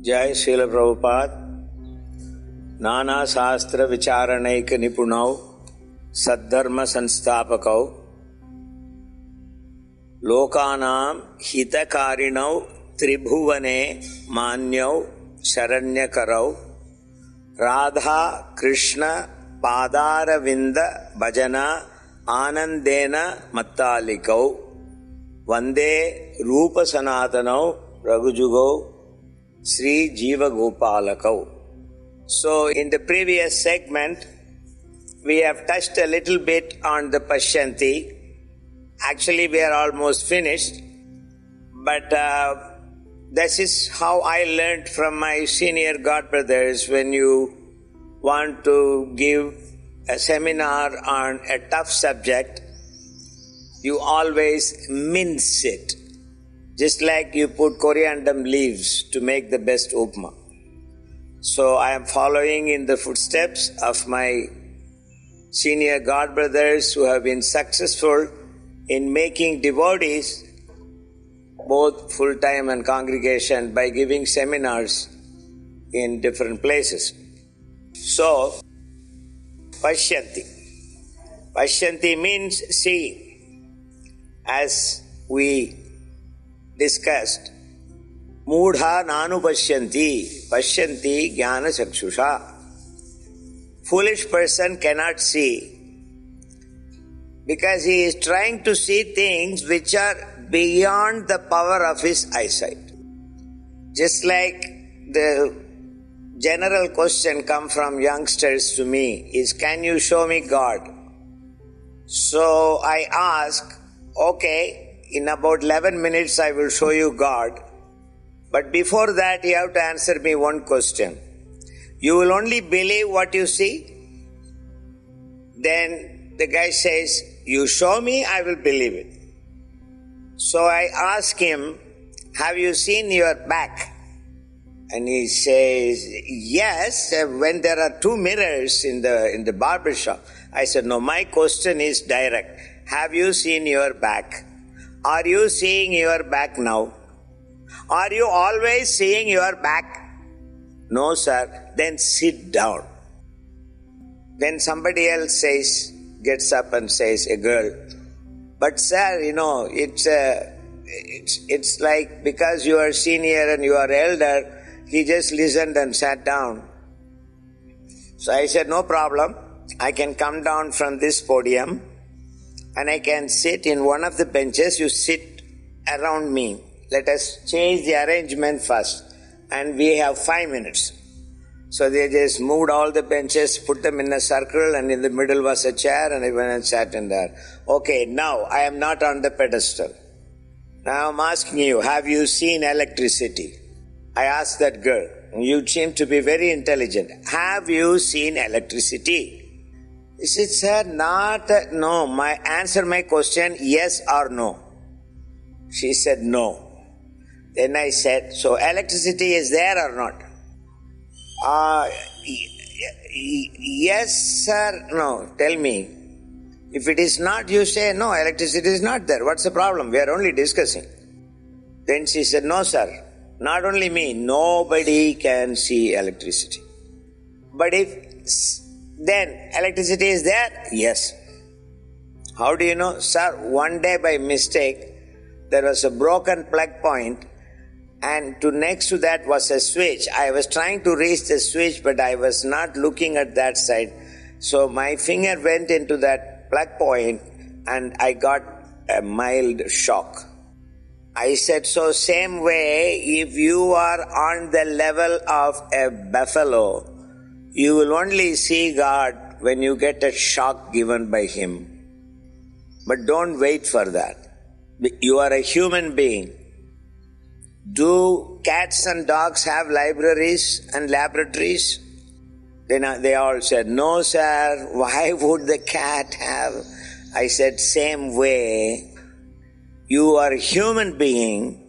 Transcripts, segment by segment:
जय श्रील प्रभुपाद। नाना शास्त्र विचारणैक निपुणौ सद्धर्म संस्थापकौ लोकानां हितकारिणौ त्रिभुवने मान्यौ शरण्यकरौ राधा कृष्ण पादारविंद भजन आनंदेन मत्तालिकौ वंदे रूप सनातनौ रघुजुगौ Sri Jiva Gopalakau. So in the previous segment, we have touched a little bit on the Pashyanti. Actually, we are almost finished. But this is how I learned from my senior godbrothers. When you want to give a seminar on a tough subject, you always mince it. Just like you put coriander leaves to make the best upma. So I am following in the footsteps of my senior godbrothers who have been successful in making devotees, both full-time and congregation, by giving seminars in different places. So, Pashyanti. Pashyanti means seeing. As we discussed, Moodha nanu pashyanti, pashyanti jnana chakshusha. Foolish person cannot see because he is trying to see things which are beyond the power of his eyesight. Just like the general question come from youngsters to me is, can you show me God? So I ask, okay, in about 11 minutes I will show you God. But before that you have to answer me one question. You will only believe what you see? Then the guy says, you show me, I will believe it. So I ask him, have you seen your back? And he says, yes, when there are two mirrors in the barber shop. I said, no, my question is direct. Have you seen your back? Are you seeing your back now? Are you always seeing your back? No, sir. Then sit down. Then somebody else gets up and says, a girl, but sir, it's like because you are senior and you are elder, he just listened and sat down. So I said, no problem. I can come down from this podium and I can sit in one of the benches. You sit around me. Let us change the arrangement first. And we have 5 minutes. So they just moved all the benches, put them in a circle, and in the middle was a chair, and I went and sat in there. Okay, now I am not on the pedestal. Now I am asking you, have you seen electricity? I asked that girl. You seem to be very intelligent. Have you seen electricity? He said, sir, no. Answer my question, yes or no. She said, no. Then I said, so electricity is there or not? Yes, sir, no. Tell me. If it is not, you say, no, electricity is not there. What's the problem? We are only discussing. Then she said, no, sir. Not only me, nobody can see electricity. But then electricity is there? Yes. How do you know? Sir, one day by mistake, there was a broken plug point and next to that was a switch. I was trying to reach the switch, but I was not looking at that side. So my finger went into that plug point and I got a mild shock. I said, so same way, if you are on the level of a buffalo, you will only see God when you get a shock given by Him. But don't wait for that. You are a human being. Do cats and dogs have libraries and laboratories? Then they all said, no, sir. Why would the cat have? I said, same way. You are a human being.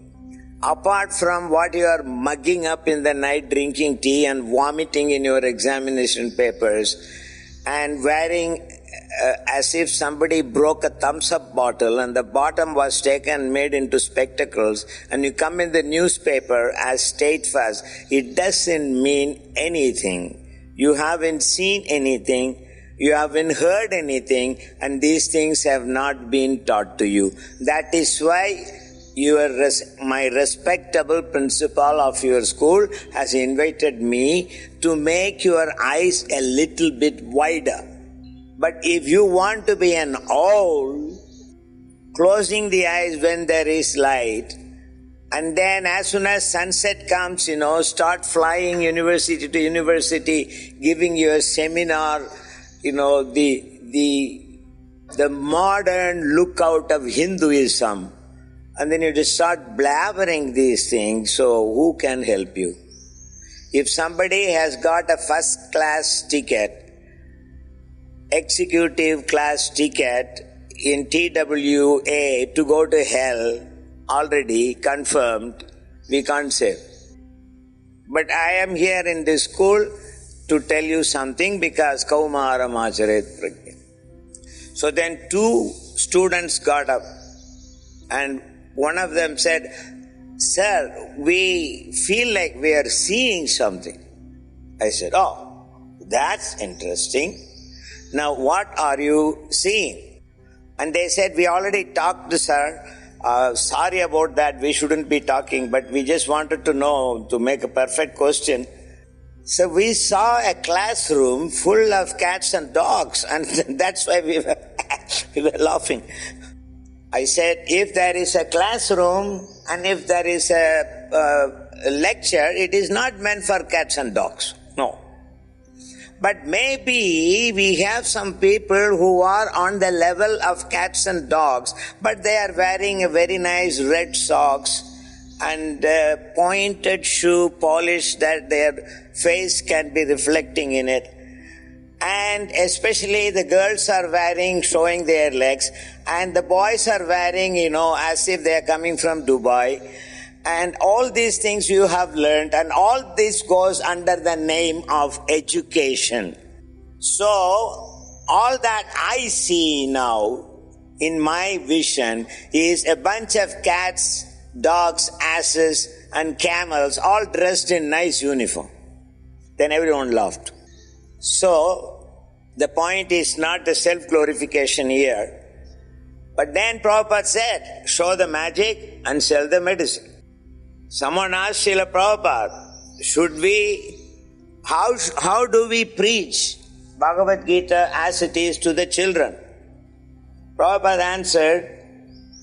Apart from what you are mugging up in the night, drinking tea and vomiting in your examination papers and wearing as if somebody broke a thumbs-up bottle and the bottom was taken, made into spectacles, and you come in the newspaper as state first. It doesn't mean anything. You haven't seen anything. You haven't heard anything, and these things have not been taught to you. That is why my respectable principal of your school has invited me to make your eyes a little bit wider. But if you want to be an owl, closing the eyes when there is light, and then as soon as sunset comes, start flying university to university, giving you a seminar, the modern lookout of Hinduism, and then you just start blabbering these things, so who can help you? If somebody has got a first class ticket, executive class ticket in TWA to go to hell, already confirmed, we can't say. But I am here in this school to tell you something because Kaumaram Acharet Pragya. So then 2 students got up and one of them said, "Sir, we feel like we are seeing something." I said, "Oh, that's interesting. Now what are you seeing?" And they said, "We already talked to sir. Sorry about that, we shouldn't be talking, but we just wanted to know, to make a perfect question. So we saw a classroom full of cats and dogs, and that's why we were laughing." I said, if there is a classroom and if there is a lecture, it is not meant for cats and dogs. No. But maybe we have some people who are on the level of cats and dogs, but they are wearing a very nice red socks and pointed shoe polish that their face can be reflecting in it. And especially the girls are wearing, showing their legs, and the boys are wearing, as if they are coming from Dubai. And all these things you have learned, and all this goes under the name of education. So, all that I see now in my vision is a bunch of cats, dogs, asses, and camels all dressed in nice uniform. Then everyone laughed. So, the point is not the self-glorification here. But then Prabhupada said, show the magic and sell the medicine. Someone asked Srila Prabhupada, how do we preach Bhagavad Gita as it is to the children? Prabhupada answered,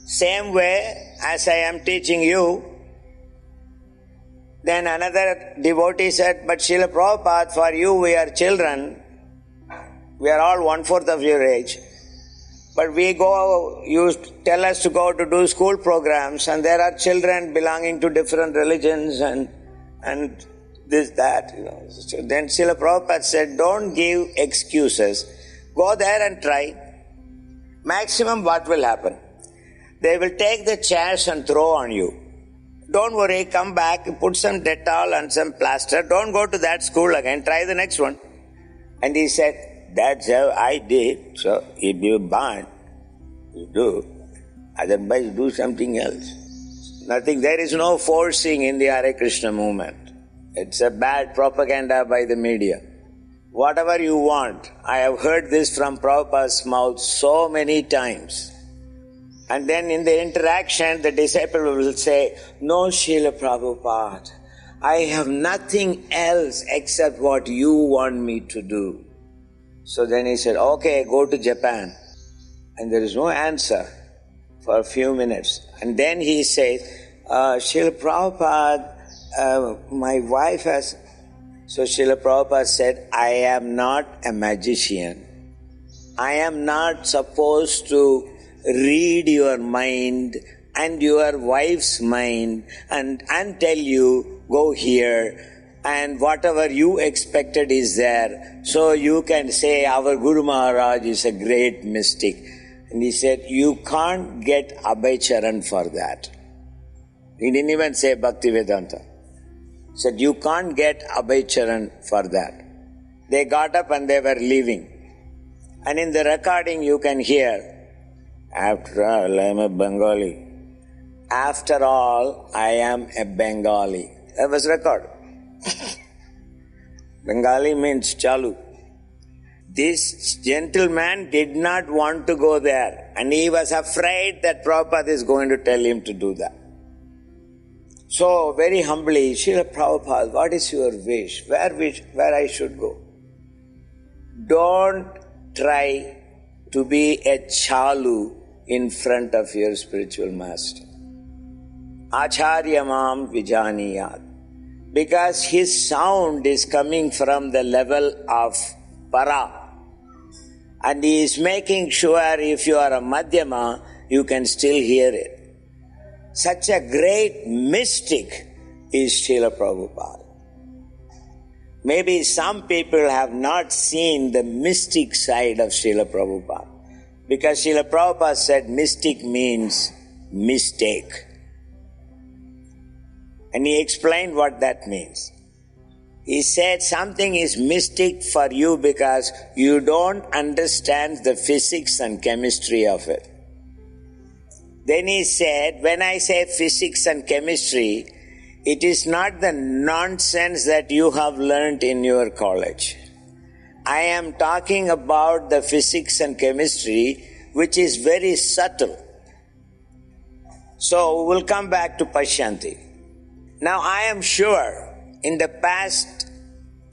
same way as I am teaching you. Then another devotee said, but Srila Prabhupada, for you we are children. We are all 1/4 of your age. But you tell us to go to do school programs, and there are children belonging to different religions and this, that. So then Srila Prabhupada said, don't give excuses. Go there and try. Maximum what will happen? They will take the chairs and throw on you. Don't worry, come back, put some Dettol and some plaster. Don't go to that school again, try the next one. And he said, that's how I did. So if you burn, you do. Otherwise do something else. Nothing, there is no forcing in the Hare Krishna movement. It's a bad propaganda by the media. Whatever you want. I have heard this from Prabhupada's mouth so many times. And then in the interaction, the disciple will say, no, Srila Prabhupada, I have nothing else except what you want me to do. So then he said, okay, go to Japan. And there is no answer for a few minutes. And then he says, Srila Prabhupada, my wife has... So Srila Prabhupada said, I am not a magician. I am not supposed to read your mind and your wife's mind and tell you, go here, and whatever you expected is there. So you can say, our Guru Maharaj is a great mystic. And he said, you can't get Abhay Charan for that. He didn't even say Bhakti Vedanta. He said, you can't get Abhay Charan for that. They got up and they were leaving. And in the recording you can hear, after all, I am a Bengali. After all, I am a Bengali. That was recorded. Bengali means chalu. This gentleman did not want to go there, and he was afraid that Prabhupada is going to tell him to do that. So, very humbly, Srila Prabhupada, what is your wish? Where I should go? Don't try to be a chalu in front of your spiritual master. Acharya mam vijaniyat. Because his sound is coming from the level of para. And he is making sure if you are a Madhyama, you can still hear it. Such a great mystic is Srila Prabhupada. Maybe some people have not seen the mystic side of Srila Prabhupada. Because Srila Prabhupada said mystic means mistake. And he explained what that means. He said something is mystic for you because you don't understand the physics and chemistry of it. Then he said, when I say physics and chemistry, it is not the nonsense that you have learned in your college. I am talking about the physics and chemistry which is very subtle. So we'll come back to Pashyanti. Now I am sure in the past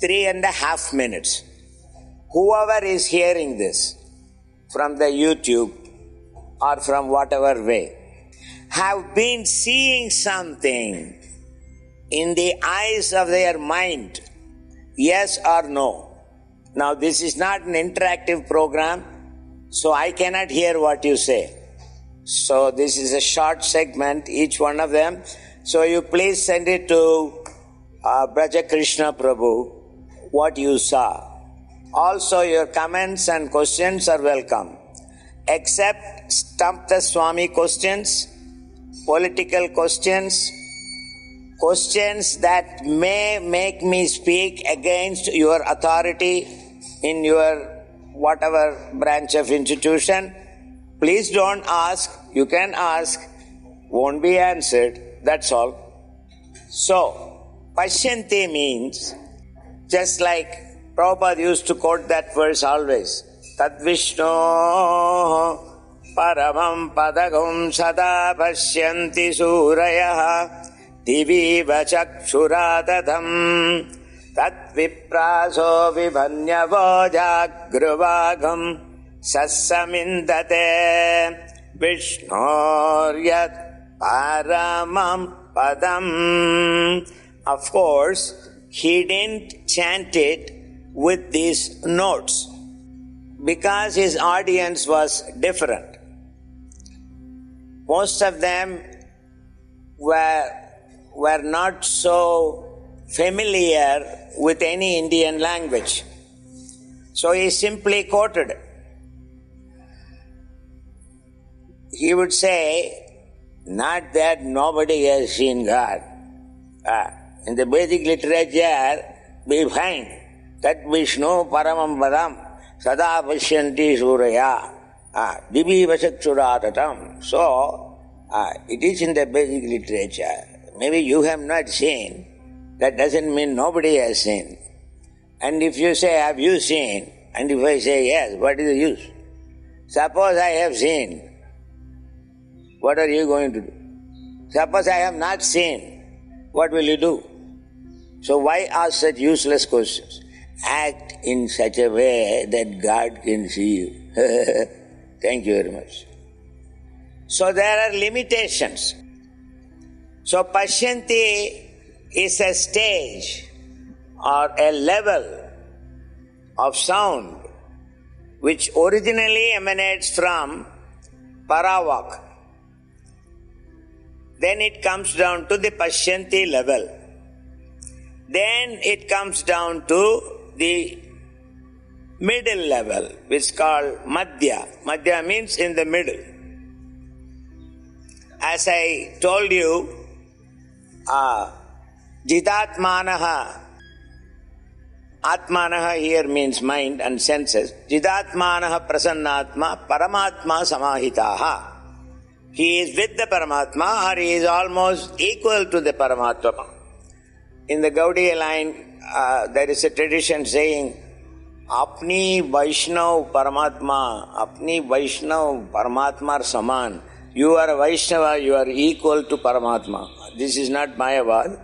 3.5 minutes, whoever is hearing this from the YouTube or from whatever way, have been seeing something in the eyes of their mind, yes or no. Now this is not an interactive program, so I cannot hear what you say. So this is a short segment, each one of them. So you please send it to Braja Krishna Prabhu, what you saw. Also your comments and questions are welcome. Except Stump the Swami questions, political questions, questions that may make me speak against your authority in your whatever branch of institution. Please don't ask. You can ask, won't be answered. That's all. So, Pashyanti means, just like Prabhupada used to quote that verse always, Tad Vishno Paramam Padagam Sada Pashyanti Suraya Divi Vachakshuradatam Tat Vipraso Vibhanyavo Jagruvagam Sassamindate Vishnoryat Paramam Padam. Of course, he didn't chant it with these notes because his audience was different. Most of them were not so familiar with any Indian language. So he simply quoted. He would say, not that nobody has seen God. In the Vedic literature, we find that Vishnu Paramam Padam Sada Pashyanti Suraya Divi Vasakshuratatam. So, it is in the Vedic literature. Maybe you have not seen. That doesn't mean nobody has seen. And if you say, have you seen? And if I say yes, what is the use? Suppose I have seen. What are you going to do? Suppose I have not seen. What will you do? So why ask such useless questions? Act in such a way that God can see you. Thank you very much. So there are limitations. So Pashyanti is a stage or a level of sound which originally emanates from Paravak. Then it comes down to the Pashyanti level. Then it comes down to the middle level, which is called Madhya. Madhya means in the middle. As I told you, Jitatmanaha Atmanaha here means mind and senses. Jidatmanaha prasannatma paramatma samahitaha. He is with the Paramatma, or he is almost equal to the Paramatma. In the Gaudiya line, there is a tradition saying, Apni Vaishnav Paramatma Saman. You are a Vaishnava, you are equal to Paramatma. This is not Mayavad.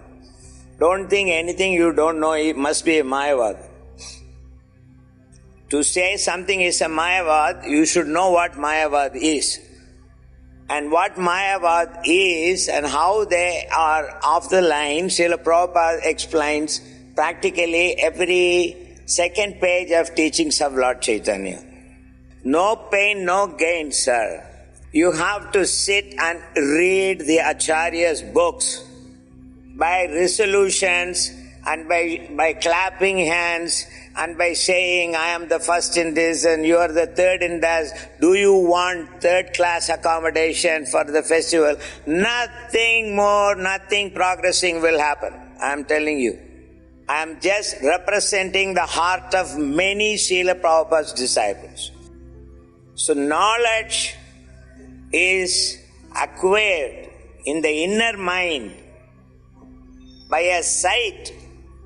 Don't think anything you don't know, it must be a Mayavad. To say something is a Mayavad, you should know what Mayavad is. And what Mayavad is and how they are off the line, Srila Prabhupada explains practically every second page of teachings of Lord Chaitanya. No pain, no gain, sir. You have to sit and read the Acharya's books by resolutions and by clapping hands and by saying, I am the first in this and you are the third in that. Do you want third class accommodation for the festival? Nothing more, nothing progressing will happen. I am telling you. I am just representing the heart of many Srila Prabhupada's disciples. So knowledge is acquired in the inner mind by a sight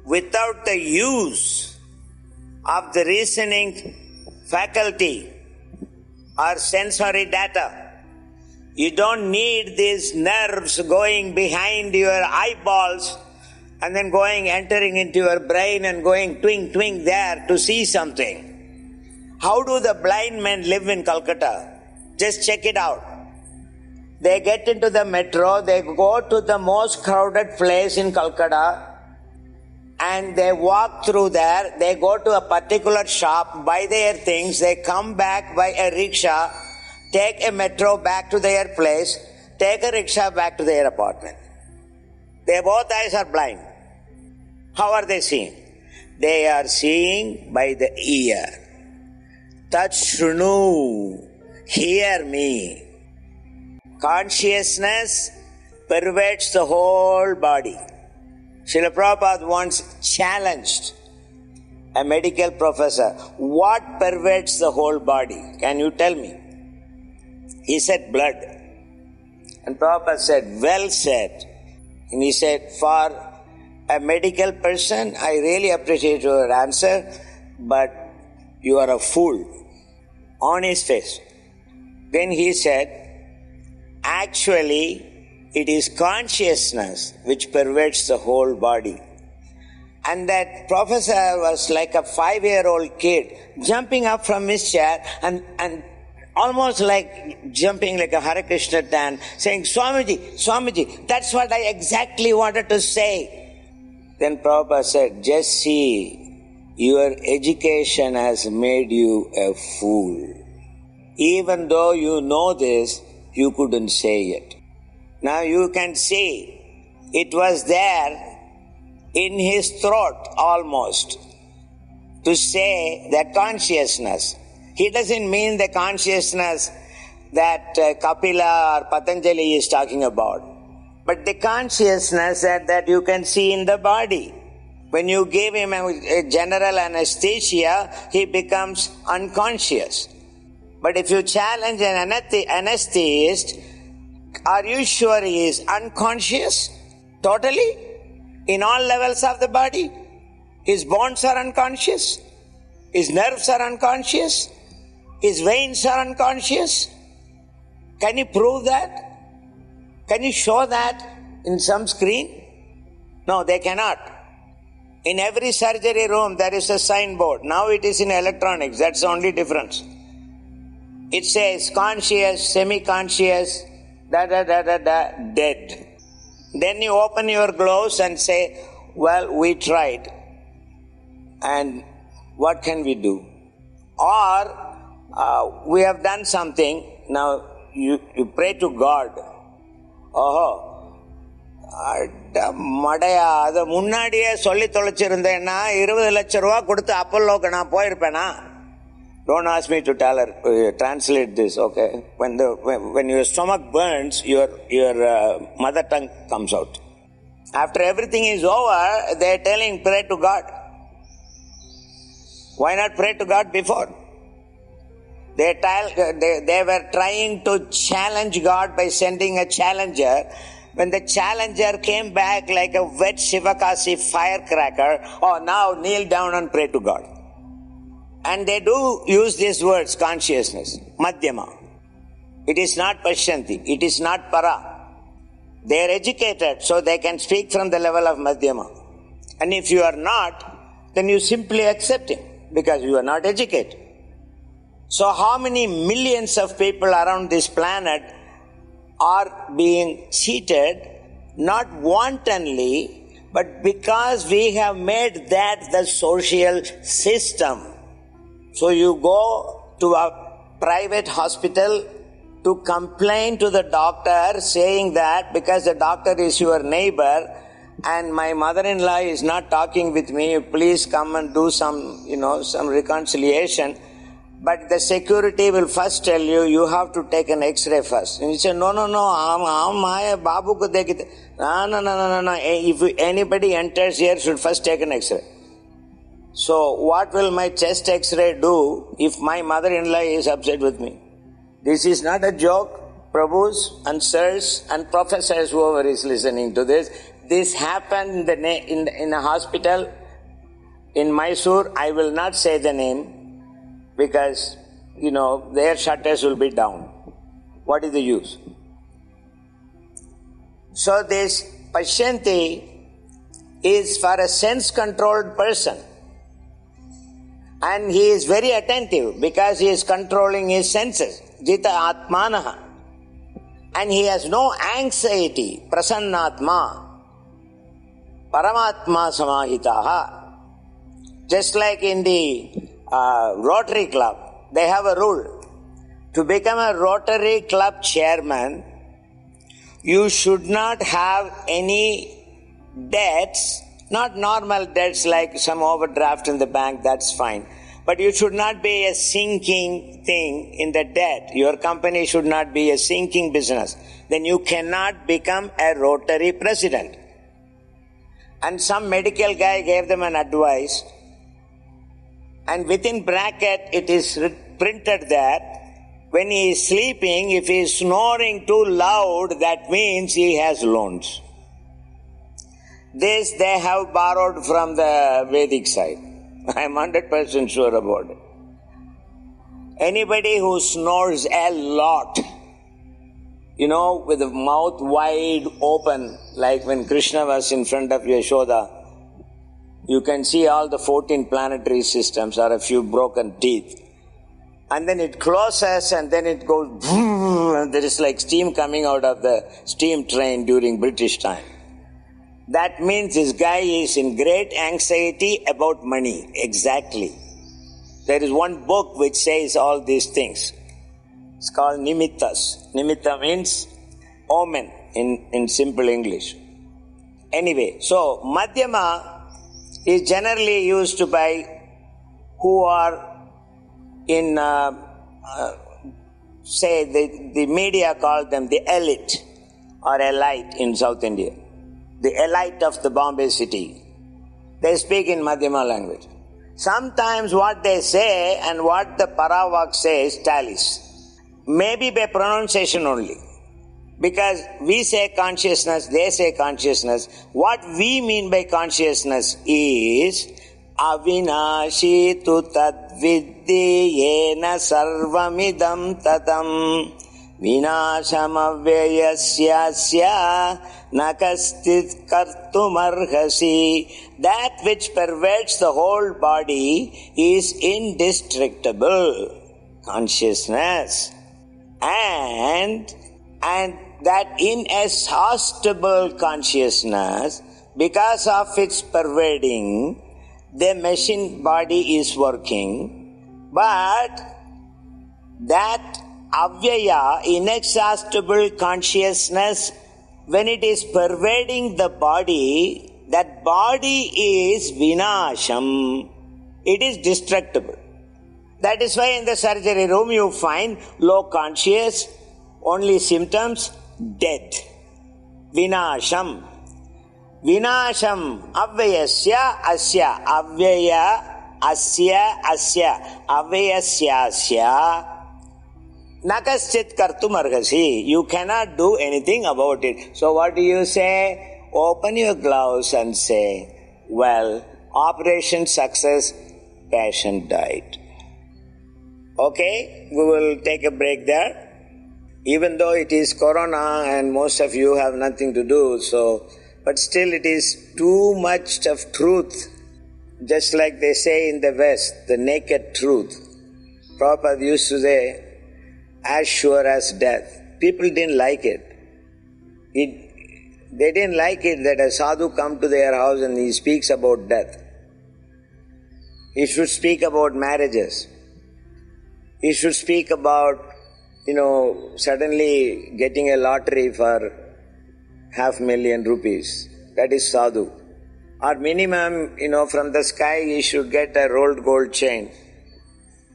without the use of the reasoning faculty or sensory data. You don't need these nerves going behind your eyeballs and then entering into your brain and going twing, twing there to see something. How do the blind men live in Calcutta? Just check it out. They get into the metro, they go to the most crowded place in Calcutta, and they walk through there, they go to a particular shop, buy their things, they come back by a rickshaw, take a metro back to their place, take a rickshaw back to their apartment. Their both eyes are blind. How are they seeing? They are seeing by the ear. Tat shrunu, hear me. Consciousness pervades the whole body. Srila Prabhupada once challenged a medical professor, what pervades the whole body? Can you tell me? He said, blood. And Prabhupada said, well said. And he said, for a medical person, I really appreciate your answer, but you are a fool. On his face. Then he said, actually, it is consciousness which pervades the whole body. And that professor was like a 5-year-old kid jumping up from his chair and almost like jumping like a Hare Krishna tan, saying, Swamiji, that's what I exactly wanted to say. Then Prabhupada said, just see, your education has made you a fool. Even though you know this, you couldn't say it. Now you can see, it was there in his throat almost to say that consciousness. He doesn't mean the consciousness that Kapila or Patanjali is talking about, but the consciousness that you can see in the body. When you give him a general anesthesia, he becomes unconscious. But if you challenge an anesthetist, are you sure he is unconscious? Totally? In all levels of the body? His bones are unconscious? His nerves are unconscious? His veins are unconscious? Can you prove that? Can you show that in some screen? No, they cannot. In every surgery room there is a signboard. Now it is in electronics. That's the only difference. It says conscious, semi-conscious, dead. Then you open your gloves and say, well, we tried. And what can we do? Or we have done something. Now you pray to God. மடையா அதை முன்னாடியே சொல்லி தொலைச்சிருந்தேன்னா 20 லட்சம் ரூபா கொடுத்து அப்பல்லோக்கு நான் போயிருப்பேனா? Don't ask me to translate this, okay? When your stomach burns, your mother tongue comes out. After everything is over, they are telling, pray to God. Why not pray to God before? They were trying to challenge God by sending a challenger. When the challenger came back like a wet Shivakasi firecracker, now kneel down and pray to God. And they do use these words, consciousness, Madhyama. It is not Pashyanti, it is not Para. They are educated, so they can speak from the level of Madhyama. And if you are not, then you simply accept him, because you are not educated. So how many millions of people around this planet are being cheated, not wantonly, but because we have made that the social system. So you go to a private hospital to complain to the doctor, saying that because the doctor is your neighbor and my mother-in-law is not talking with me, please come and do some reconciliation. But the security will first tell you, you have to take an X-ray first. And you say, no, babu ko dekite. No. If anybody enters here, should first take an X-ray. So what will my chest X-ray do if my mother-in-law is upset with me? This is not a joke, Prabhus and sirs and professors, whoever is listening to this. This happened in a hospital in Mysore. I will not say the name, because, their shutters will be down. What is the use? So this Pashyanti is for a sense-controlled person. And he is very attentive because he is controlling his senses. Jita Atmanaha. And he has no anxiety. Prasannatma. Paramatma Samahitaha. Just like in the Rotary Club, they have a rule. To become a Rotary Club chairman, you should not have any debts, not normal debts like some overdraft in the bank, that's fine. But you should not be a sinking thing in the debt. Your company should not be a sinking business. Then you cannot become a Rotary president. And some medical guy gave them an advice. And within bracket, it is printed that when he is sleeping, if he is snoring too loud, that means he has loans. This they have borrowed from the Vedic side. I am 100% sure about it. Anybody who snores a lot, with the mouth wide open, like when Krishna was in front of Yashoda, you can see all the 14 planetary systems or a few broken teeth. And then it closes and then it goes, and there is like steam coming out of the steam train during British time. That means this guy is in great anxiety about money. Exactly. There is one book which says all these things. It's called Nimittas. Nimitta means omen in simple English. Anyway, so Madhyama is generally used by who are in, the media call them the elite or elite in South India. The elite of the Bombay city. They speak in Madhyama language. Sometimes what they say and what the Paravak says tallies. Maybe by pronunciation only. Because we say consciousness, they say consciousness. What we mean by consciousness is Avinashi tu tadviddi yena sarvamidam tatam vinasham avyayasyasya nakastit kartumarhasi. That which pervades the whole body is indestructible. Consciousness. And that inexhaustible consciousness, because of its pervading, the machine body is working, but that avyaya, inexhaustible consciousness, when it is pervading the body, that body is vinasham. It is destructible. That is why in the surgery room you find low conscious, only symptoms, death. Vinasham. Vinasham. Avyayasya asya. Avyaya asya asya avayasyasya nakaschit kartum arhasi. You cannot do anything about it. So what do you say? Open your gloves and say, well, operation success, patient died. Okay, we will take a break there. Even though it is Corona and most of you have nothing to do, but still it is too much of truth. Just like they say in the West, the naked truth. Prabhupada used to say, as sure as death. People didn't like it. They didn't like it that a sadhu come to their house and he speaks about death. He should speak about marriages. He should speak about, suddenly getting a lottery for 500,000 rupees. That is sadhu. Or minimum, from the sky he should get a rolled gold chain,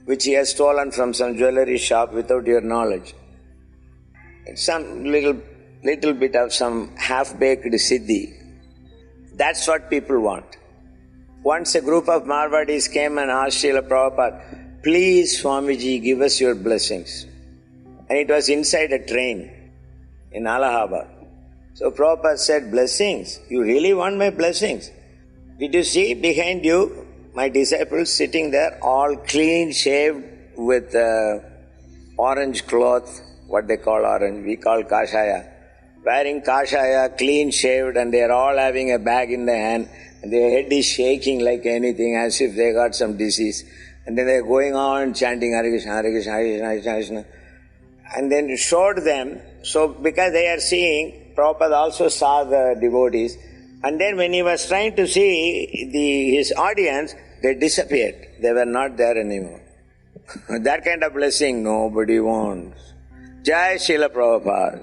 which he has stolen from some jewelry shop without your knowledge. Some little bit of some half-baked siddhi. That's what people want. Once a group of Marwadis came and asked Srila Prabhupada, please Swamiji, give us your blessings. And it was inside a train in Allahabad. So Prabhupada said, blessings? You really want my blessings? Did you see behind you my disciples sitting there all clean shaved with orange cloth, what they call orange, we call kashaya. Wearing kashaya, clean shaved, and they are all having a bag in their hand and their head is shaking like anything as if they got some disease. And then they are going on chanting Hare Krishna, Hare Krishna, Hare Krishna, Hare Krishna. And then it showed them, so because they are seeing, Prabhupada also saw the devotees. And then when he was trying to see his audience, they disappeared. They were not there anymore. That kind of blessing nobody wants. Jai Srila Prabhupada.